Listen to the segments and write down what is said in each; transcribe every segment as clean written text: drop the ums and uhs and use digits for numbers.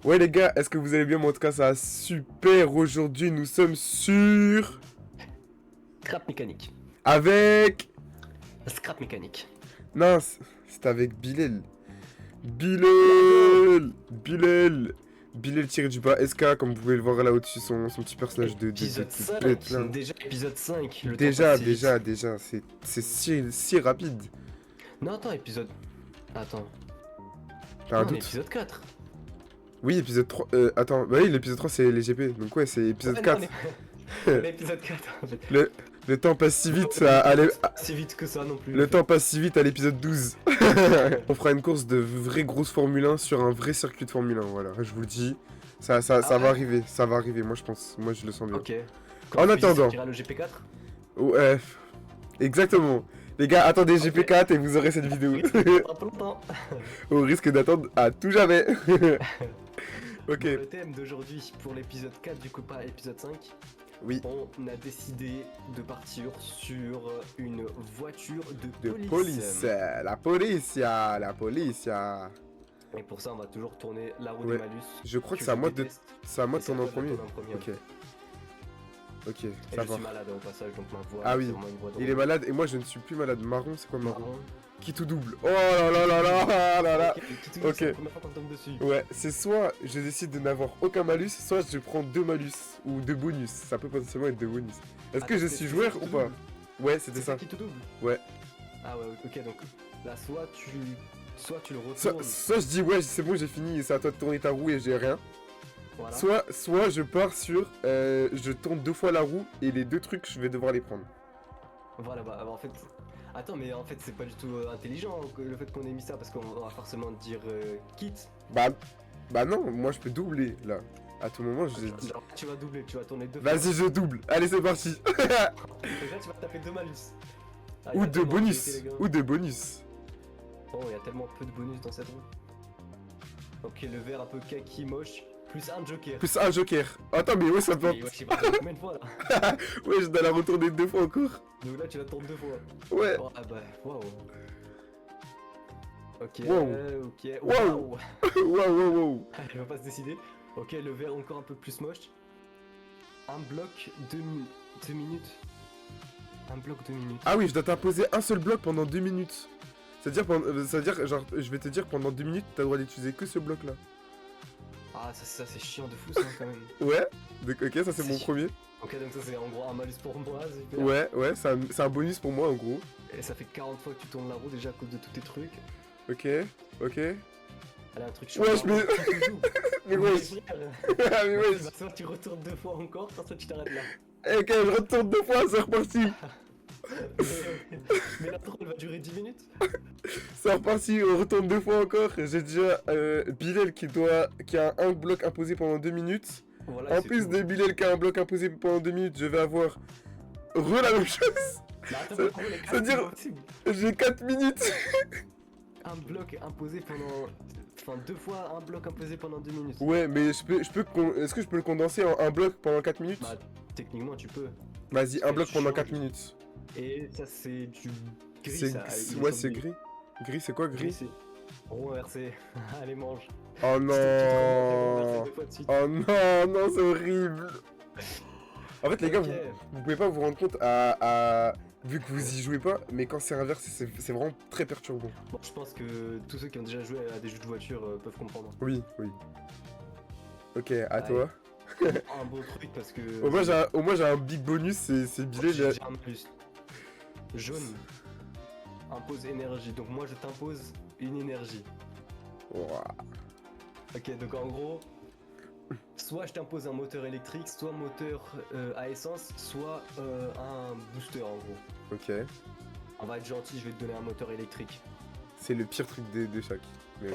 Ouais les gars, est-ce que vous allez bien? Moi en tout cas ça va super. Aujourd'hui nous sommes sur... Scrap mécanique. Avec... Scrap mécanique. Non, c'est avec Bilal. Let's go. Bilal tiré du bas SK, comme vous pouvez le voir là au-dessus, son petit personnage Épisode de 5. bête là. Déjà épisode 5. Le temps Déjà, passe si vite. déjà, c'est si rapide. Non, attends, épisode... Attends. T'as un Non, on est doute? épisode 4. Oui, épisode 3. Attends, bah oui, l'épisode 3 c'est les GP, donc ouais, c'est épisode Ouais, non, 4. on est épisode 4 en fait. Le temps passe si vite, Pas si vite que ça non plus. le temps passe si vite à l'épisode 12. On fera une course de vraie grosse Formule 1 sur un vrai circuit de Formule 1, voilà, je vous le dis. Ça Ah va ouais. arriver, ça va arriver, moi je pense, moi je le sens bien. Ok. En attendant. Le GP4. Ouais, exactement. Les gars, attendez Ok. GP4 et vous aurez cette vidéo. Pas longtemps. Au risque d'attendre à tout jamais. Ok, Bon, le thème d'aujourd'hui pour l'épisode 4, du coup pas l'épisode 5, oui, on a décidé de partir sur une voiture de police. La police. Et pour ça, on va toujours tourner la roue Ouais. des malus. Je crois que c'est à moi de déteste. tourner en premier. En premier. Ok. Ok, Et ça je va. suis malade au passage, donc ma voix, Ah oui. c'est vraiment une voix de Il est robot. malade et moi je ne suis plus malade. Marron, c'est quoi marron? Marron. Qui tout double? Oh là là là là là là. Ok, Ok. c'est la première fois qu'on tombe dessus. Ouais, c'est soit je décide de n'avoir aucun malus, soit je prends 2 malus ou 2 bonus. Ça peut potentiellement être 2 bonus. Est-ce que Attends, je c'est- suis c'est joueur ça ou qui te pas? double. Ouais, c'était C'est ça. ça qui te double. Ouais. Ah ouais, ok, donc là, soit tu le retournes. Soit je dis ouais, c'est bon, j'ai fini, c'est à toi de tourner ta roue et j'ai rien. Voilà. Soit je pars sur je tourne 2 fois la roue et les 2 trucs je vais devoir les prendre. Voilà, bah en fait. Attends, mais en fait, c'est pas du tout intelligent le fait qu'on ait mis ça parce qu'on va forcément dire quitte. Bah non, moi je peux doubler là. À tout moment, je dis. Genre, tu vas doubler, tu vas tourner deux fois. Vas-y, je double. Allez, c'est parti. Déjà, tu vas taper deux malus. Ah, il y Ou a 2 tellement de bonus. qualité, les gars. Ou 2 bonus. Oh, il y a tellement peu de bonus dans cette roue. Ok, le vert un peu kaki moche, plus un joker. Plus un joker. Attends, mais ouais, ça peut. Mais ouais, je sais pas combien de fois là. Ouais, je dois la retourner 2 fois encore. Donc là, tu la tournes deux fois. Ouais. Oh, ah bah, waouh. Ok, Wow. ok, Wow. waouh. Wow. Ah, il va pas se décider. Ok, le vert encore un peu plus moche. Un bloc, 2 minutes. Un bloc, 2 minutes. Ah oui, je dois t'imposer un seul bloc pendant 2 minutes. C'est-à-dire, genre, je vais te dire pendant 2 minutes, t'as le droit d'utiliser que ce bloc là. Ah, ça c'est chiant de fou ça quand même. Ouais. Donc, ok, ça c'est C'est mon chi- premier. Ok, donc ça c'est en gros un malus pour moi, super. Ouais, c'est un bonus pour moi en gros. Et ça fait 40 fois que tu tournes la roue déjà à cause de tous tes trucs. Ok. Allez, un truc chiant. Wesh, mais. Mais wesh. Mais wesh. Soit tu retournes deux fois encore, soit tu t'arrêtes là. Ok, je retourne 2 fois, c'est reparti. Mais la tour elle va durer 10 minutes. C'est reparti, on retourne 2 fois encore. J'ai déjà Bilal qui a un bloc imposé pendant 2 minutes. Voilà, En c'est plus tout. de Bilal qui a un bloc imposé pendant 2 minutes, je vais avoir la même chose. Mais attends, ça- mais gros, les gars, c'est-à-dire- c'est pas possible. J'ai 4 minutes. Un bloc imposé pendant. Enfin, deux fois un bloc imposé pendant 2 minutes. Ouais, mais est-ce que je peux le condenser en un bloc pendant 4 minutes? Bah, techniquement, tu peux. Vas-y, un bloc c'est pendant chaud. 4 minutes. Et ça, c'est du gris. C'est ça, il me ouais, semble c'est bien. gris. Gris, c'est quoi Gris, gris? c'est rond inversé. Allez, mange. Oh Tu te rends non. deux fois de suite. Oh non, c'est horrible. En fait, les gars, Ok. vous pouvez pas vous rendre compte vu que vous y jouez pas, mais quand c'est inversé, c'est vraiment très perturbant. Bon, je pense que tous ceux qui ont déjà joué à des jeux de voiture peuvent comprendre. Oui. Ok, à Ouais. toi. Un beau truc parce que. Au moins j'ai un big bonus, c'est Bilal. J'ai un plus. Jaune. Impose énergie. Donc moi je t'impose une énergie. Ouah. Ok, donc en gros, soit je t'impose un moteur électrique, soit moteur à essence, soit un booster en gros. Ok, On va être gentil, je vais te donner un moteur électrique. c'est le pire truc de chaque. Mais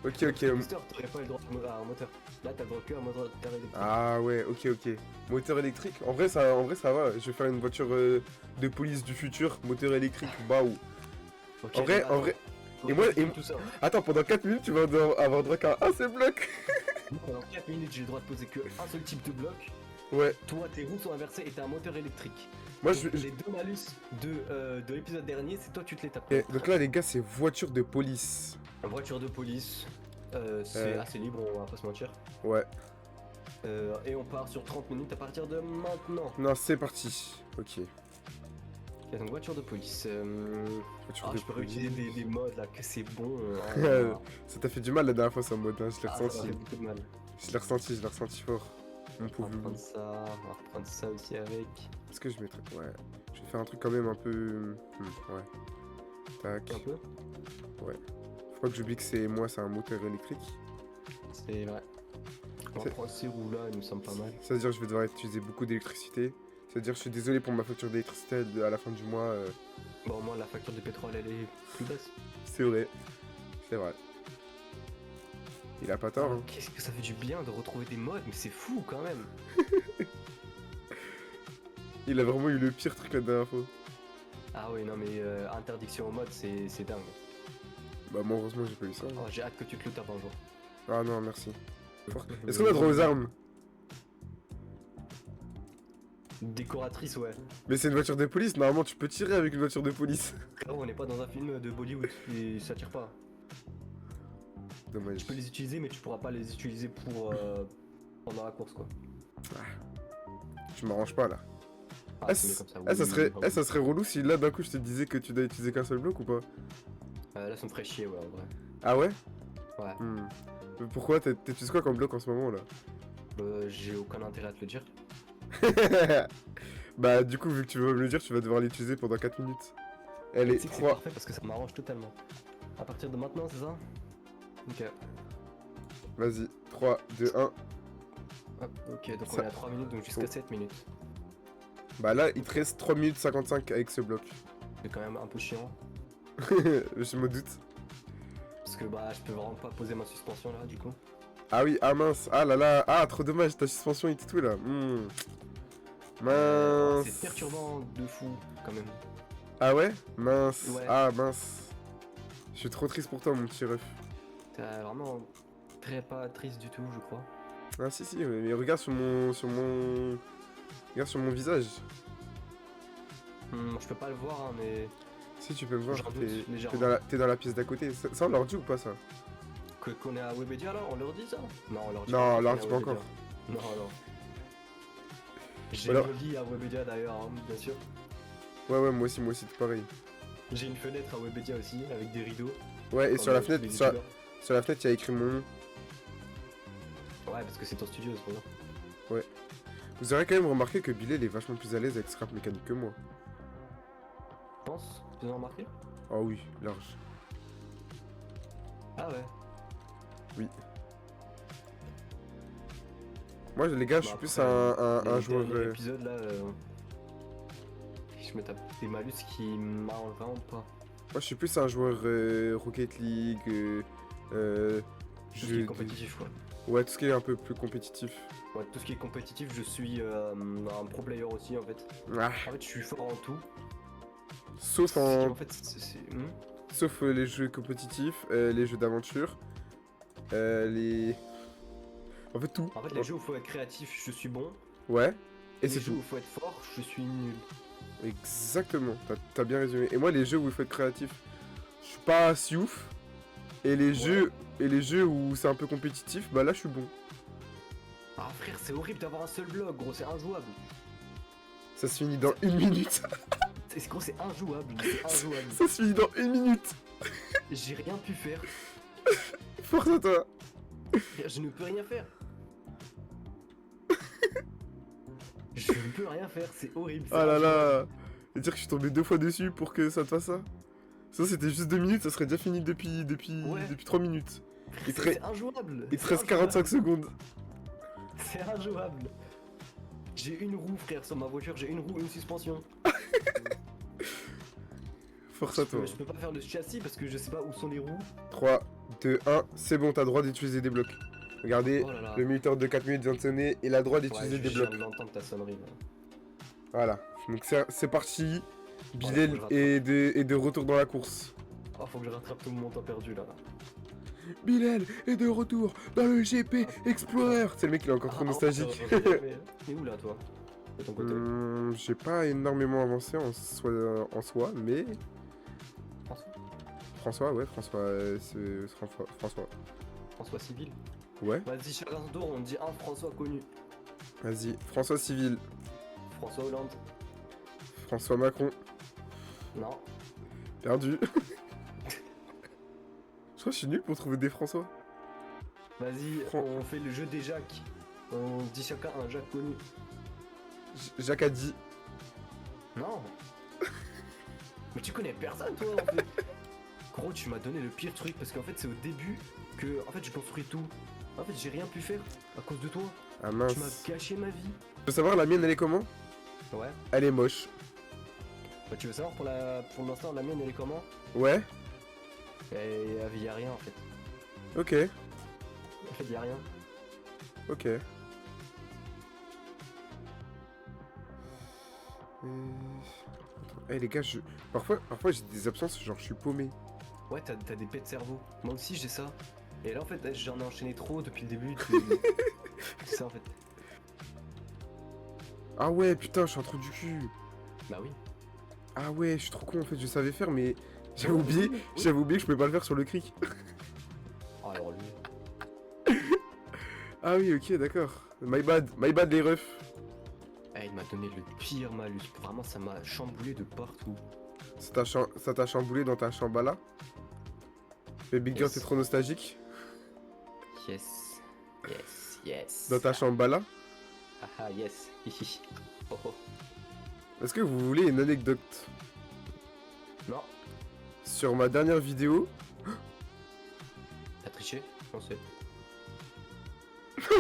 ok. Ok. Booster, t'aurais pas le droit à un moteur. Là, t'as le droit que à un moteur électrique. Ah ouais, ok. Moteur électrique, en vrai ça va. Je vais faire une voiture de police du futur, moteur électrique, baou. Ok, en vrai- attends, et faut moi- expliquer et- tout ça. Attends, pendant 4 minutes, tu vas avoir droit qu'à un seul bloc. Pendant 4 minutes, j'ai le droit de poser que un seul type de bloc. Ouais, Toi, tes roues sont inversées et t'as un moteur électrique. moi Donc, je. les deux malus de l'épisode dernier, c'est toi tu te les tapes. Ok, donc là les gars, c'est voiture de police. Voiture de police. C'est assez libre, on va pas se mentir. Ouais. Et on part sur 30 minutes à partir de maintenant. Non, c'est parti. Ok. Ok, donc voiture de police. Voiture Ah, de je peux police. réutiliser des modes là, que c'est bon. Ça t'a fait du mal la dernière fois, ce mode, hein, je l'ai Ah, ça m'a ressenti. fait beaucoup de mal. Je l'ai ressenti fort. Mon On pauvre va loup. reprendre ça, on va reprendre ça aussi avec. Est-ce que je mettrais. Ouais. Je vais faire un truc quand même un peu. Ouais. Tac. Un peu. Faut pas que j'oublie que c'est moi, c'est un moteur électrique. C'est vrai. On va C'est- prendre ces roues là, ils nous semblent pas mal. Ça veut dire que je vais devoir utiliser beaucoup d'électricité. Ça veut dire que je suis désolé pour ma facture d'électricité à la fin du mois. Bon, au moins la facture de pétrole elle est plus basse. C'est vrai. C'est vrai. Il a pas tort, hein. Qu'est-ce que ça fait du bien de retrouver des modes, mais c'est fou quand même. Il a vraiment eu le pire truc la dernière fois. Ah oui, non mais interdiction au mode, c'est dingue. Bah, moi, heureusement, j'ai pas eu ça. Oh, j'ai hâte que tu te le tapes un jour. Ah non, merci. Est-ce qu'on a droit aux armes? Décoratrice, ouais. Mais c'est une voiture de police, normalement tu peux tirer avec une voiture de police. Frérot, on n'est pas dans un film de Bollywood et ça tire pas. Dommage. Tu peux les utiliser, mais tu pourras pas les utiliser pour pendant la course quoi. Je m'arrange pas là. Ah, c'est mieux comme ça. Ça serait relou si là d'un coup je te disais que tu dois utiliser qu'un seul bloc ou pas? Là, ça me ferait chier, ouais, en vrai. Ah ouais? Ouais. Pourquoi? T'utilises quoi comme bloc en ce moment là? J'ai aucun intérêt à te le dire. Bah du coup vu que tu veux me le dire tu vas devoir l'utiliser pendant 4 minutes. Elle Tu est sais que c'est 3. parfait parce que ça m'arrange totalement. À partir de maintenant, c'est ça? Ok. Vas-y, 3, 2, 1. Hop, ok, donc on Ça- est à 3 minutes, donc jusqu'à Oh. 7 minutes. Bah là il te reste 3 minutes 55 avec ce bloc. C'est quand même un peu chiant. Je me doute. Parce que bah, je peux vraiment pas poser ma suspension là, du coup. Ah oui, ah mince, ah là là, ah trop dommage, ta suspension et tout là. Mince. C'est perturbant de fou, quand même. Ah ouais? Mince. Ouais. Ah mince. Je suis trop triste pour toi mon petit ref. T'es vraiment très pas triste du tout, je crois. Ah si si, mais regarde sur mon. Regarde sur mon visage. Je peux pas le voir, hein, mais Si tu peux me voir, J'en doute, t'es légèrement. t'es dans la pièce d'à côté. Ça on leur dit ou pas ça? qu'on est à Webedia là, on leur dit ça? Non, on leur dit Non, pas. on leur qu'on est dit à pas Webedia. encore. Non, non. J'ai Alors- un lit à Webedia d'ailleurs, hein, bien sûr. Ouais moi aussi tout pareil. J'ai une fenêtre à Webedia aussi, avec des rideaux. Ouais et comme sur la tous fenêtre, les sur youtubeurs. la fenêtre il y a écrit mon nom. Ouais, parce que c'est ton studio, c'est pour ça. Vous aurez quand même remarqué que Bilal est vachement plus à l'aise avec scrap mécanique que moi. Je pense, tu as remarqué? Ah oui, large. Ah ouais. Oui. Moi les gars, je suis Bah, plus après, un les joueur. derniers épisodes là, je me tape des malus qui m'arrangent vraiment pas. Moi je suis plus un joueur Rocket League. Tout ce qui jeu est compétitif quoi. Ouais, tout ce qui est un peu plus compétitif. Ouais, tout ce qui est compétitif, je suis un pro player aussi en fait. Ah, En fait, je suis fort en tout. sauf En en, fait, sauf les jeux compétitifs, les jeux d'aventure, les. En fait tout. En fait, les jeux où il faut être créatif, je suis bon. Ouais. Et Et c'est les jeux où tout. il faut être fort, je suis nul. Exactement. T'as bien résumé. Et moi les jeux où il faut être créatif, je suis pas si ouf. Et les jeux où c'est un peu compétitif, bah là je suis bon. Ah frère, c'est horrible d'avoir un seul bloc, gros, c'est injouable. Ça se finit dans 1 minute. Gros, c'est injouable, c'est injouable. Ça se finit dans 1 minute. J'ai rien pu faire. Force à toi. Je ne peux rien faire. Je ne peux rien faire, c'est horrible. c'est Ah là injouable. là. Et dire que je suis tombé 2 fois dessus pour que ça te fasse ça. Ça c'était juste 2 minutes, ça serait déjà fini depuis Ouais. 3 minutes. Il te C'est reste- injouable. Il te c'est reste 45 secondes. C'est injouable. J'ai une roue, frère, sur ma voiture, j'ai une roue et une suspension. Force à toi. Je peux pas faire le châssis parce que je sais pas où sont les roues. 3, 2, 1, c'est bon, t'as le droit d'utiliser des blocs. Regardez, Oh là là. le minuteur de 4 minutes vient de sonner, il a le droit Ouais, d'utiliser je des viens blocs. d'entendre ta sonnerie. Là. Voilà, donc c'est parti. Ouais, Bilal faut que je est de retour dans la course. Oh, faut que je rattrape tout mon temps perdu là. Bilal est de retour dans le GP Explorer. C'est le mec, il est encore trop nostalgique. T'es où là, toi? De ton côté. J'ai pas énormément avancé en soi, mais. François François, ouais, François, c'est François. François Civil. Ouais. Vas-y, chacun son tour, on dit un François connu. Vas-y. François Civil. François Hollande. François Macron. Non. Perdu. Je crois que je suis nul pour trouver des François. Vas-y, on fait le jeu des Jacques. On dit chacun un Jacques connu. Jacques a dit. Non. Mais tu connais personne toi en fait. Gros, tu m'as donné le pire truc parce qu'en fait c'est au début que en fait je construis tout. En fait j'ai rien pu faire à cause de toi. Ah mince. Tu m'as gâché ma vie. Tu veux savoir la mienne elle est comment? Ouais. Elle est moche. Bah, tu veux savoir pour l'instant la mienne elle est comment? Ouais. Et y a rien en fait. Ok. En fait y a rien. Ok. Eh les gars, parfois j'ai des absences, genre je suis paumé. Ouais, t'as des pets de cerveau. Moi aussi j'ai ça. Et là en fait j'en ai enchaîné trop depuis le début. C'est ça en fait. Ah ouais, putain, je suis un trou du cul. Bah oui. Ah ouais, je suis trop con en fait, je savais faire mais j'avais Oui. oublié que je pouvais pas le faire sur le cric. Oh, alors lui. Ah oui, ok, d'accord. My bad les refs. Eh, il m'a donné le pire malus. Vraiment, ça m'a chamboulé de partout. Ça t'a chamboulé dans ta chambala? Mais Big Girl, Yes. t'es trop nostalgique? Yes. Yes. Yes. Dans ta chambala? Ah ah, yes. Hihi. Oh oh. Est-ce que vous voulez une anecdote? Non. Sur ma dernière vidéo, T'as triché? On sait.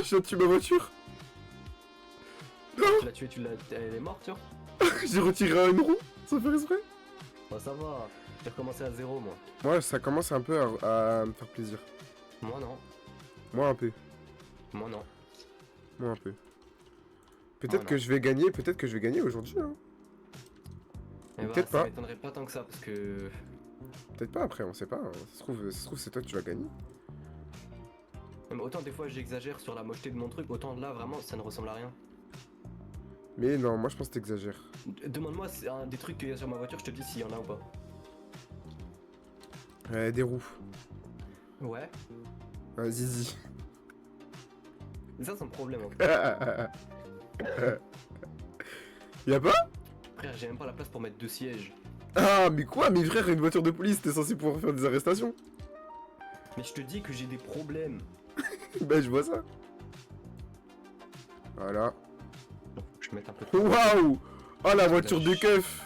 j'ai tué ma voiture. Tu l'as tué, elle est morte, tu vois. J'ai retiré une roue, sans faire exprès. Bah ça va. J'ai recommencé à zéro, moi. Moi, ça commence un peu à me faire plaisir. Moi non. Moi un peu. Moi non. Moi un peu. Peut-être non. que je vais gagner aujourd'hui. Hein. Mais peut-être ça pas. m'étonnerait pas tant que ça parce que. Peut-être pas après, on sait pas. Hein. Ça se trouve c'est toi que tu vas gagner. Mais autant des fois j'exagère sur la mocheté de mon truc, autant là vraiment ça ne ressemble à rien. Mais non, moi je pense que t'exagères. Demande-moi des trucs qu'il y a sur ma voiture, je te dis s'il y en a ou pas. Des roues. Ouais. Un zizi. Mais ça c'est un problème en fait. Y'a pas? Frère, j'ai même pas la place pour mettre 2 sièges. Ah, mais quoi? Mais frère, une voiture de police, t'es censé pouvoir faire des arrestations. Mais je te dis que j'ai des problèmes. Bah, je vois ça. Voilà. Donc, faut que je mette un peu de... Waouh! Oh, la voiture de keuf!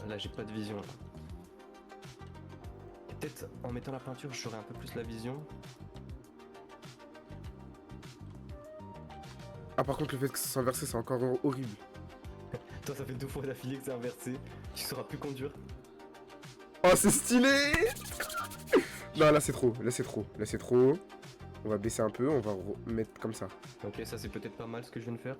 Là j'ai pas de vision là. Et peut-être en mettant la peinture j'aurai un peu plus la vision. Ah, par contre, le fait que ça soit inversé, c'est encore horrible. Toi ça fait 2 fois d'affilée que c'est inversé. Tu sauras plus conduire. Oh, c'est stylé! Non, là, c'est trop. Là, c'est trop. Là, c'est trop. On va baisser un peu, on va mettre comme ça. Ok, ça c'est peut-être pas mal ce que je viens de faire.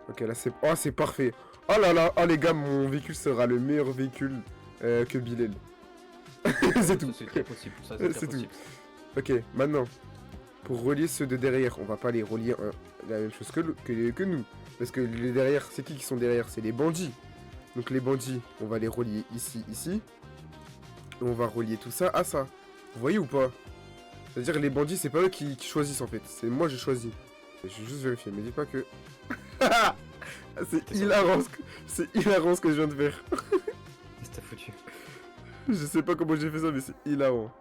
Ok, là, c'est... Oh, c'est parfait. Oh là là, oh les gars, mon véhicule sera le meilleur véhicule que Bilal. C'est tout. Ça c'est très possible. Ça C'est c'est très tout. possible. Ok, maintenant, pour relier ceux de derrière, on va pas les relier la même chose que nous. Parce que les derrière, c'est qui sont derrière? C'est les bandits. Donc les bandits, on va les relier ici. Et on va relier tout ça à ça. Vous voyez ou pas? C'est-à-dire les bandits, c'est pas eux qui choisissent en fait. C'est moi j'ai choisi. Je vais juste vérifier, mais dis pas que... c'est hilarant ce que je viens de faire. Qu'est-ce que t'as foutu? Je sais pas comment j'ai fait ça, mais c'est hilarant.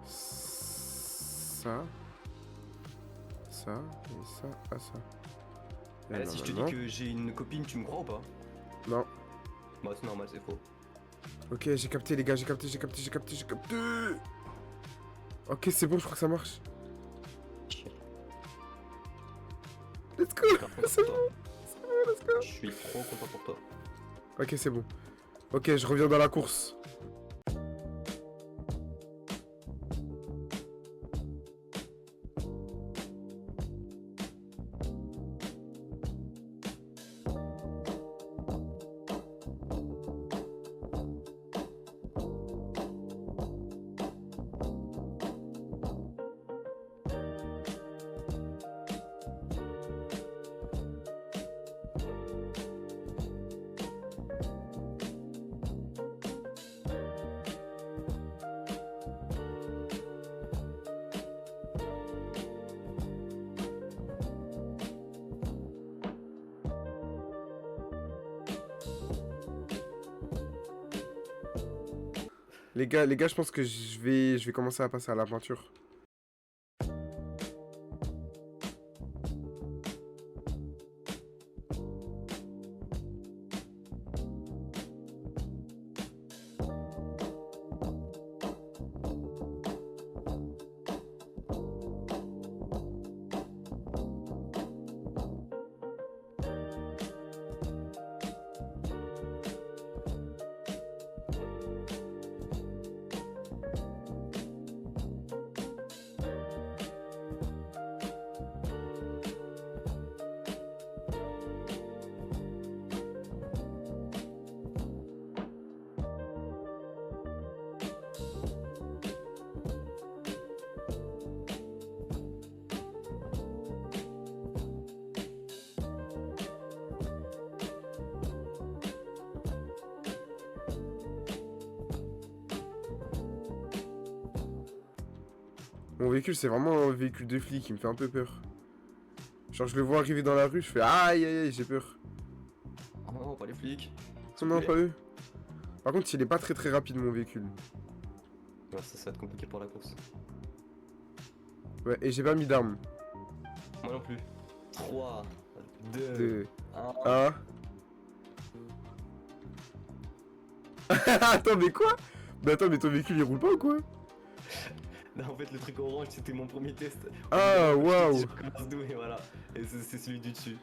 Ça. Ça. Et ça à ça. Et Ah, si je te dis normalement- que j'ai une copine, tu me crois ou pas? Non. Bah c'est normal, c'est faux. Ok, j'ai capté les gars, j'ai capté. Ok, c'est bon, je crois que ça marche. Let's go. Je suis content pour C'est toi. let's go. Je suis trop content pour toi. Ok, c'est bon. Ok, je reviens dans la course. Les gars, je pense que je vais commencer à passer à la peinture. Mon véhicule, c'est vraiment un véhicule de flic, il me fait un peu peur. Genre, je le vois arriver dans la rue, je fais aïe aïe aïe, j'ai peur. Oh non, pas les flics. Oh non, pas eux. Par contre, il est pas très très rapide, mon véhicule. Ouais, ça va être compliqué pour la course. Ouais, et j'ai pas mis d'armes. Moi non plus. 3, 2, 2, 1. 1. Attends, mais quoi? Mais attends, mais ton véhicule il roule pas ou quoi? Non, en fait, le truc orange, c'était mon premier test. Ah, waouh. Je commence d'où et voilà. Et c'est celui du dessus.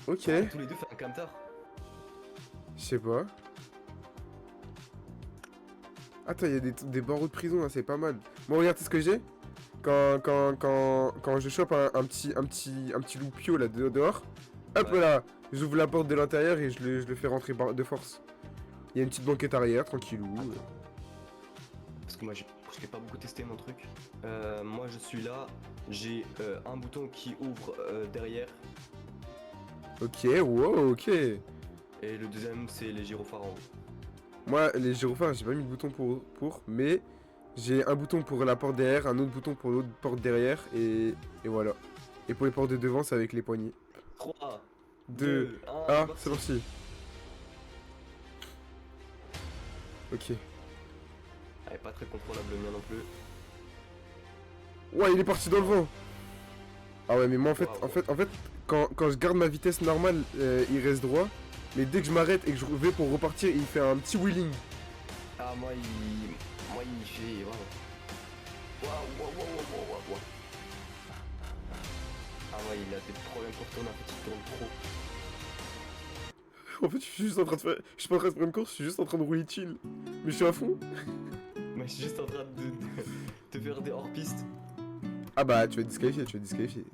Ok, Ah, tous les deux, fait un camtar. je sais pas. Attends, il y a des barreaux de prison là, c'est pas mal. Bon, regarde ce que j'ai. Quand je chope un petit loupio là dehors, hop Ouais. là, j'ouvre la porte de l'intérieur et je le fais rentrer de force. Il y a une petite banquette arrière, tranquillou. Parce que moi, je l'ai pas beaucoup testé mon truc. Moi, je suis là. J'ai un bouton qui ouvre derrière. Ok, wow, ok. Et le deuxième, c'est les gyrophares en haut. Moi, les gyrophares, j'ai pas mis de bouton mais j'ai un bouton pour la porte derrière, un autre bouton pour l'autre porte derrière, et voilà. Et pour les portes de devant, c'est avec les poignées. 3, 2, 2, 1, 1, c'est parti. Ok. Elle est pas très contrôlable le mien non plus. Ouais, il est parti dans le vent. Ah ouais, mais moi Wow. en fait, quand je garde ma vitesse normale, il reste droit. Mais dès que je m'arrête et que je vais pour repartir, il fait un petit wheeling. Ah, moi, il fait. Waouh. Waouh. Ah, moi, il a des problèmes pour tourner, en fait, il tourne trop. En fait, je suis juste en train de faire. Je suis pas en train de faire une course, je suis juste en train de rouler chill. Mais je suis à fond. Moi, je suis juste en train de faire des hors-pistes. Ah bah, tu vas te disqualifier, tu vas te disqualifier.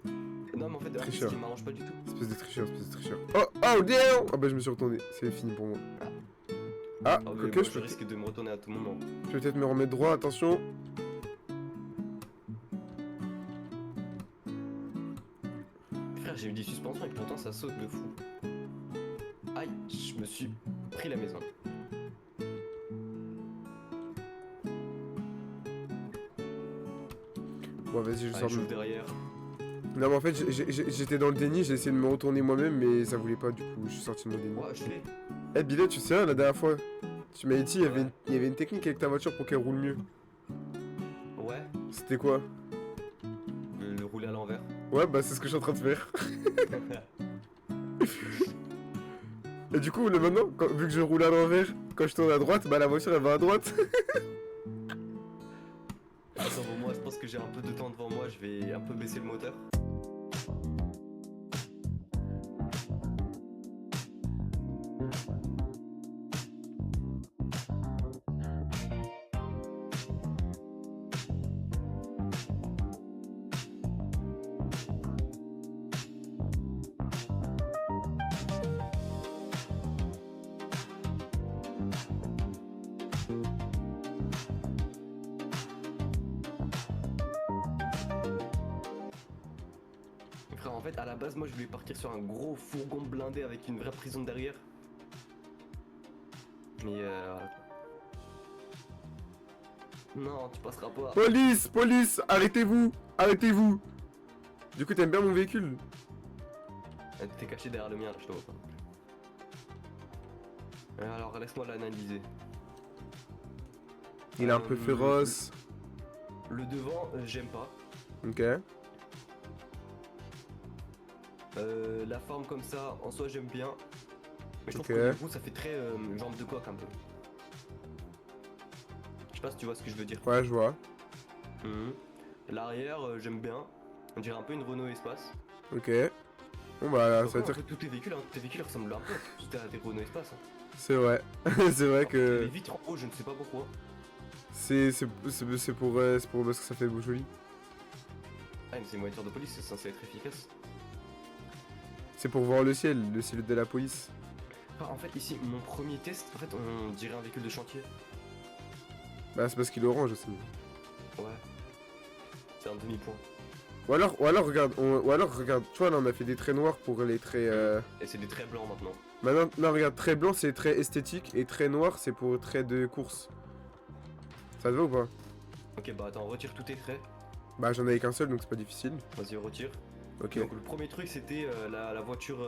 Non, mais en fait, des hors-pistes Tricheur. qui m'arrangent pas du tout. Espèce de tricheur, espèce de tricheur. Oh, oh, damn! Ah bah, je me suis retourné, c'est fini pour moi. Ah, Ah, mais quoique, moi, je je peux risque de me retourner à tout moment. peut-être me remettre droit, attention. Frère, j'ai eu des suspensions et pourtant ça saute de fou. Aïe, je me suis pris la maison. Bon, vas-y, je Allez, sors j'ouvre de. derrière. Non, mais en fait, j'étais dans le déni, j'ai essayé de me retourner moi-même, mais ça voulait pas, du coup, je suis sorti de mon déni. Ouais, je l'ai. Eh, Billet, tu sais, la dernière fois, tu m'avais dit, Ouais. il y avait une technique avec ta voiture pour qu'elle roule mieux. Ouais, C'était quoi? le rouler à l'envers. Ouais, bah, c'est ce que je suis en train de faire. Et du coup, maintenant, vu que je roule à l'envers, quand je tourne à droite, bah, la voiture, elle va à droite. Attends, bon, moi je pense que j'ai un peu de temps devant moi, je vais un peu baisser le moteur. Frère, en fait, à la base, moi je voulais partir sur un gros fourgon blindé avec une vraie prison derrière. Mais voilà. Non, tu passeras pas. Police, police, arrêtez-vous, arrêtez-vous. Du coup, t'aimes bien mon véhicule? T'es caché derrière le mien, là, je te vois pas. Alors, laisse-moi l'analyser. Il est un peu féroce. Le devant, j'aime pas. Ok. La forme comme ça, en soi, j'aime bien. Mais je trouve Ok. que du coup, ça fait très jambe de coq un peu. Je sais pas si tu vois ce que je veux dire. Ouais, je vois. Mhm. L'arrière, j'aime bien. On dirait un peu une Renault Espace. Ok. Bon bah, ça veut En dire fait, tous tes véhicules, ressemblent un peu à des Renault Espace. Hein. c'est vrai. C'est vrai Les que vitres en haut, je ne sais pas pourquoi. c'est pour parce que ça fait beau joli. Ah, mais c'est une voiture de police, c'est censé être efficace. C'est pour voir le ciel de la police. Enfin, en fait, ici, mon premier test, en fait, on dirait un véhicule de chantier. Bah, c'est parce qu'il est orange aussi. Ouais. C'est un demi-point. Ou alors regarde, tu vois là on a fait des traits noirs pour les traits Et c'est des traits blancs maintenant. Maintenant, non regarde, trait blanc c'est trait esthétique et trait noir c'est pour trait de course. Ça te va ou pas? Ok, bah attends, retire tous tes traits. Bah j'en avais qu'un seul donc c'est pas difficile. Vas-y, retire. Ok. Donc, le premier truc, c'était la voiture.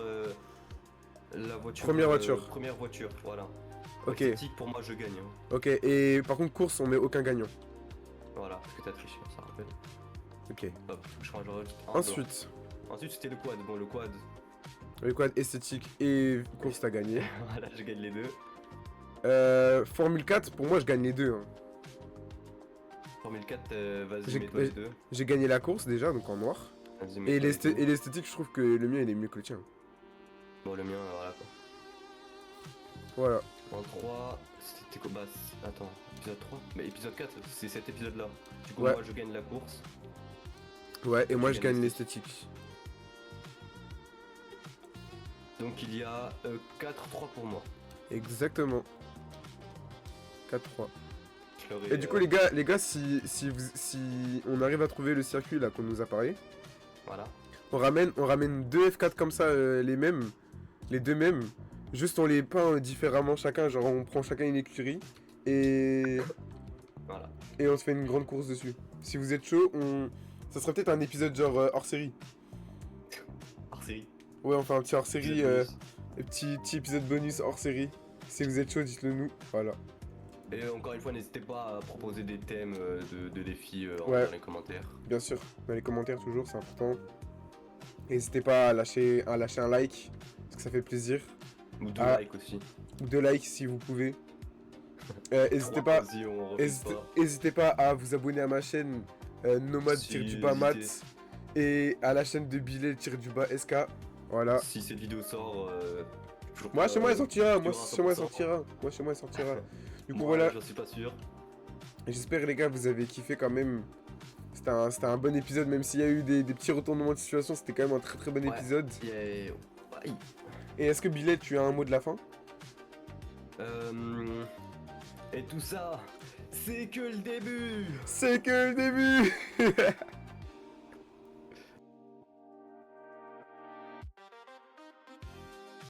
La voiture. Première voiture. Première voiture, voilà. Ok. Esthétique, pour moi, je gagne. Hein. Ok, et par contre course on met aucun gagnant. Voilà, parce que t'as triché, ça rappelle. Ok. Hop, je range un blanc. Ensuite, Ensuite, c'était le quad. Bon, le quad. le quad esthétique et course t'as gagné. Voilà, je gagne les deux. Formule 4 pour moi je gagne les deux. Hein. Formule 4, vas-y, J'ai- mets-toi les deux. J'ai gagné la course déjà donc en noir. Vas-y, Et mets-toi les deux. l'esthétique je trouve que le mien il est mieux que le tien. Bon, le mien, voilà quoi. Voilà. En 3, c'était quoi? Bah, attends, épisode 3? Mais épisode 4, c'est cet épisode là. Du coup, Ouais. moi je gagne la course. Ouais et moi Tu je gagnes gagne l'esthétique. Donc il y a 4-3 pour moi. Exactement. 4-3. Je leur ai, Et du coup les gars si on arrive à trouver le circuit là qu'on nous a parlé, Voilà. on ramène deux F4 comme ça les deux mêmes. Juste on les peint différemment chacun, genre on prend chacun une écurie et Voilà. on se fait une grande course dessus. Si vous êtes chaud, ça serait peut-être un épisode genre hors série. Hors série. Ouais, enfin un petit hors série, Épisode bonus. petit épisode bonus hors série. Si vous êtes chaud, dites-le nous. Voilà. Et encore une fois, n'hésitez pas à proposer des thèmes de défis Ouais. dans les commentaires. Bien sûr, dans les commentaires toujours, c'est important. N'hésitez pas à lâcher un like, parce que ça fait plaisir. Ou 2 Ah. likes aussi. Ou 2 likes si vous pouvez. N'hésitez 3, pas, vas-y, on refuse pas. n'hésitez pas à vous abonner à ma chaîne Nomade-du-bas Si, Mat hésitez. et à la chaîne de Bilal-du-bas SK. Voilà. Si cette vidéo sort, toujours Moi pas, chez moi elle sortira, tu moi auras chez moi elle 100%. sortira. Moi chez moi elle sortira. Du coup Moi, voilà, j'en suis pas sûr. j'espère les gars vous avez kiffé quand même. C'était un bon épisode même s'il y a eu des petits retournements de situation, c'était quand même un très très bon Ouais. épisode. Ouais. Et est-ce que Bilal tu as un mot de la fin? Et tout ça, c'est que le début. C'est que le début.